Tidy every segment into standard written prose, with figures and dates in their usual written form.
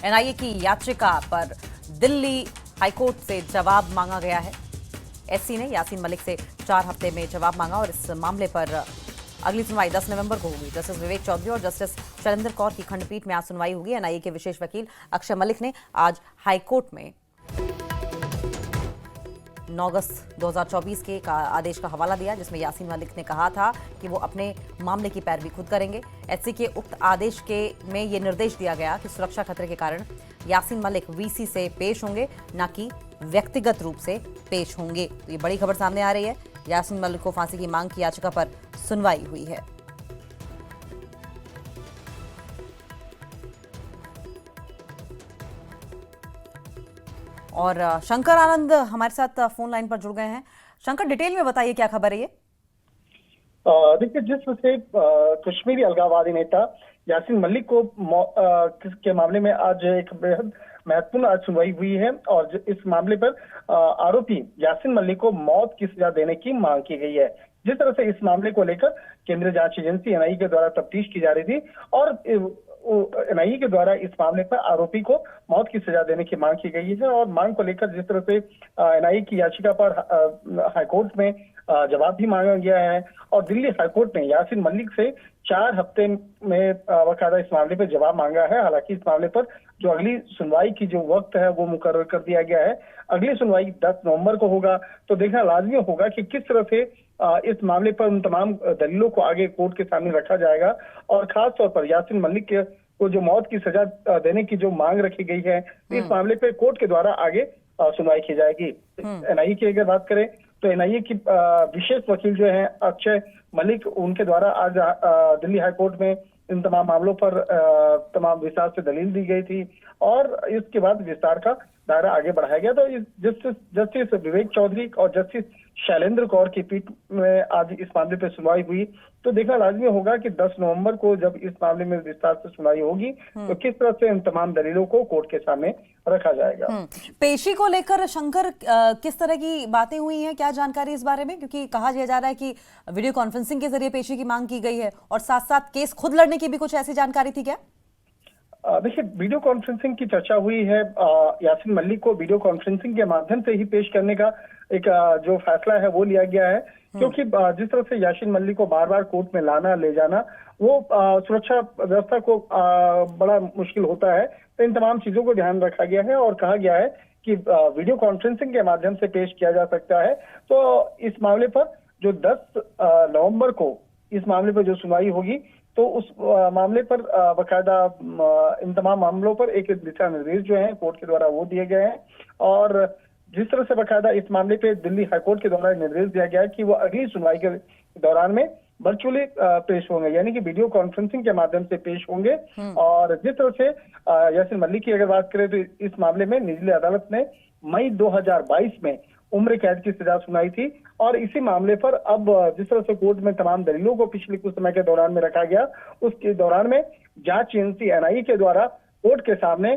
NIA की याचिका पर दिल्ली हाईकोर्ट से जवाब मांगा गया है। एससी ने यासीन मलिक से 4 हफ्ते में जवाब मांगा और इस मामले पर अगली सुनवाई 10 नवंबर को होगी। जस्टिस विवेक चौधरी और जस्टिस शैलेंद्र कौर की खंडपीठ में आज सुनवाई होगी। एनआईए के विशेष वकील अक्षय मलिक ने आज हाईकोर्ट में 9 अगस्त 2024 के आदेश का हवाला दिया, जिसमें यासीन मलिक ने कहा था कि वो अपने मामले की पैरवी खुद करेंगे। एससी के उक्त आदेश में ये निर्देश दिया गया कि सुरक्षा खतरे के कारण यासीन मलिक वीसी से पेश होंगे, न कि व्यक्तिगत रूप से पेश होंगे। तो ये बड़ी खबर सामने आ रही है। यासीन मलिक को फांसी की मांग की याचिका पर सुनवाई हुई है। और शंकर आनंद हमारे साथ फोन लाइन पर जुड़ गए हैं। शंकर, डिटेल में बताइए क्या खबर है ये? देखिए, जिस से कश्मीरी अलगाववादी नेता यासीन मलिक को के मामले में आज एक बेहद महत्वपूर्ण आज सुनवाई हुई है और इस मामले पर आरोपी यासीन मलिक को मौत की सजा देने की मांग की गई है। जिस तरह से इस मामले को लेकर केंद्रीय जांच एजेंसी एनआईए के द्वारा तफ्तीश की जा रही थी और एनआईए के द्वारा इस मामले पर आरोपी को मौत की सजा देने की मांग की गई है और मांग को लेकर जिस तरह से एनआईए की याचिका पर हाईकोर्ट में जवाब भी मांगा गया है और दिल्ली हाईकोर्ट ने यासीन मलिक से 4 हफ्ते में बाकायदा इस मामले पर जवाब मांगा है। हालांकि इस मामले पर जो अगली सुनवाई की जो वक्त है वो मुकर्रर कर दिया गया है। अगली सुनवाई 10 नवंबर को होगा। तो देखना लाजमी होगा कि किस तरह से इस मामले पर उन तमाम दलीलों को आगे कोर्ट के सामने रखा जाएगा और खास तौर पर यासीन मलिक को जो मौत की सजा देने की जो मांग रखी गई है, इस मामले पर कोर्ट के द्वारा आगे सुनवाई की जाएगी। एनआईए की अगर बात करें तो एनआईए की विशेष वकील जो है अक्षय मलिक, उनके द्वारा आज दिल्ली हाईकोर्ट में इन तमाम मामलों पर तमाम विस्तार से दलील दी गई थी और इसके बाद विस्तार का दायरा आगे बढ़ाया गया। तो जस्टिस विवेक चौधरी और जस्टिस शैलेंद्र कौर की पीठ में आज इस मामले पर सुनवाई हुई। तो देखना लाजमी होगा कि 10 नवंबर को जब इस मामले में विस्तार से सुनवाई होगी तो किस तरह से इन तमाम दलीलों को कोर्ट के सामने रखा जाएगा। पेशी को लेकर शंकर किस तरह की बातें हुई हैं, क्या जानकारी इस बारे में? क्योंकि कहा जा रहा है कि वीडियो कॉन्फ्रेंसिंग के जरिए पेशी की मांग की गई है और साथ साथ केस खुद लड़ने की भी कुछ ऐसी जानकारी थी क्या? देखिए, वीडियो कॉन्फ्रेंसिंग की चर्चा हुई है। यासीन मलिक को वीडियो कॉन्फ्रेंसिंग के माध्यम से ही पेश करने का एक जो फैसला है वो लिया गया है, क्योंकि जिस तरह से यासीन मलिक को बार बार कोर्ट में लाना ले जाना वो सुरक्षा व्यवस्था को बड़ा मुश्किल होता है। तो इन तमाम चीजों को ध्यान रखा गया है और कहा गया है कि वीडियो कॉन्फ्रेंसिंग के माध्यम से पेश किया जा सकता है। तो इस मामले पर जो 10 नवंबर को इस मामले पर जो सुनवाई होगी तो उस मामले पर बाकायदा इन तमाम मामलों पर एक दिशा निर्देश जो है कोर्ट के द्वारा वो दिए गए हैं और जिस तरह से बाकायदा इस मामले पे दिल्ली हाईकोर्ट के द्वारा निर्देश दिया गया है कि वो अगली सुनवाई के दौरान में वर्चुअली पेश होंगे, यानी कि वीडियो कॉन्फ्रेंसिंग के माध्यम से पेश होंगे। और जिस तरह से यासीन मलिक की अगर बात करें तो इस मामले में निचली अदालत ने मई 2022 में उम्र कैद की सजा सुनाई थी और इसी मामले पर अब जिस तरह से कोर्ट में तमाम दलीलों को पिछले कुछ समय के दौरान में रखा गया, उसके दौरान में जांच एजेंसी एनआईए के द्वारा कोर्ट के सामने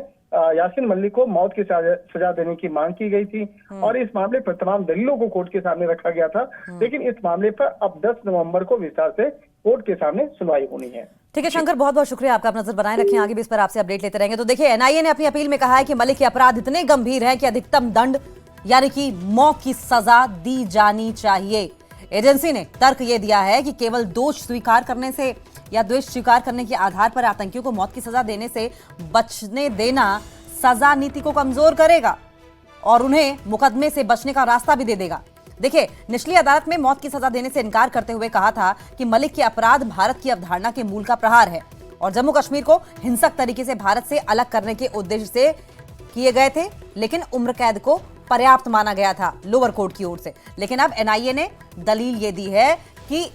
यासीन मलिक को मौत की सजा देने की मांग की गई थी और इस मामले पर तमाम दलीलों को कोर्ट के सामने रखा गया था। लेकिन इस मामले पर अब 10 नवंबर को विस्तार से कोर्ट के सामने सुनवाई होनी है। ठीक है शंकर, बहुत बहुत शुक्रिया आपका। आप नजर बनाए रखें, आगे भी इस पर आपसे अपडेट लेते रहेंगे। तो देखिए, एनआईए ने अपनी अपील में कहा है कि मलिक के अपराध इतने गंभीर हैं कि अधिकतम दंड यानी कि मौत की सजा दी जानी चाहिए। एजेंसी ने तर्क यह दिया है कि केवल दोष स्वीकार करने से या द्वेष स्वीकार करने के आधार पर आतंकियों को मौत की सजा देने से बचने देना सजा नीति को कमजोर करेगा और उन्हें मुकदमे से बचने का रास्ता भी दे देगा। देखिए, निचली अदालत में मौत की सजा देने से इनकार करते हुए कहा था कि मलिक के अपराध भारत की अवधारणा के मूल का प्रहार है और जम्मू कश्मीर को हिंसक तरीके से भारत से अलग करने के उद्देश्य से किए गए थे, लेकिन उम्र कैद को पर्याप्त माना गया था लोअर कोर्ट की ओर से। लेकिन अब एनआईए ने दलील ये दी है कि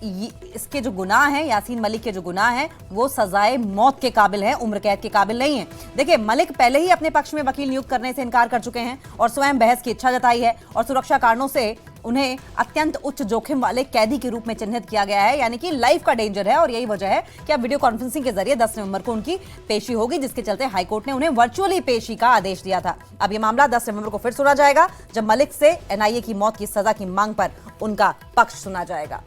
इसके जो गुनाह हैं, यासीन मलिक के जो गुनाह हैं, वो सजाए मौत के काबिल हैं, उम्र कैद के काबिल नहीं है। देखिए, मलिक पहले ही अपने पक्ष में वकील नियुक्त करने से इनकार कर चुके हैं और स्वयं बहस की इच्छा जताई है और सुरक्षा कारणों से उन्हें अत्यंत उच्च जोखिम वाले कैदी के रूप में चिन्हित किया गया है, यानी कि लाइफ का डेंजर है और यही वजह है कि अब वीडियो कॉन्फ्रेंसिंग के जरिए 10 नवंबर को उनकी पेशी होगी, जिसके चलते हाईकोर्ट ने उन्हें वर्चुअली पेशी का आदेश दिया था। अब यह मामला 10 नवंबर को फिर सुना जाएगा, जब मलिक से एनआईए की मौत की सजा की मांग पर उनका पक्ष सुना जाएगा।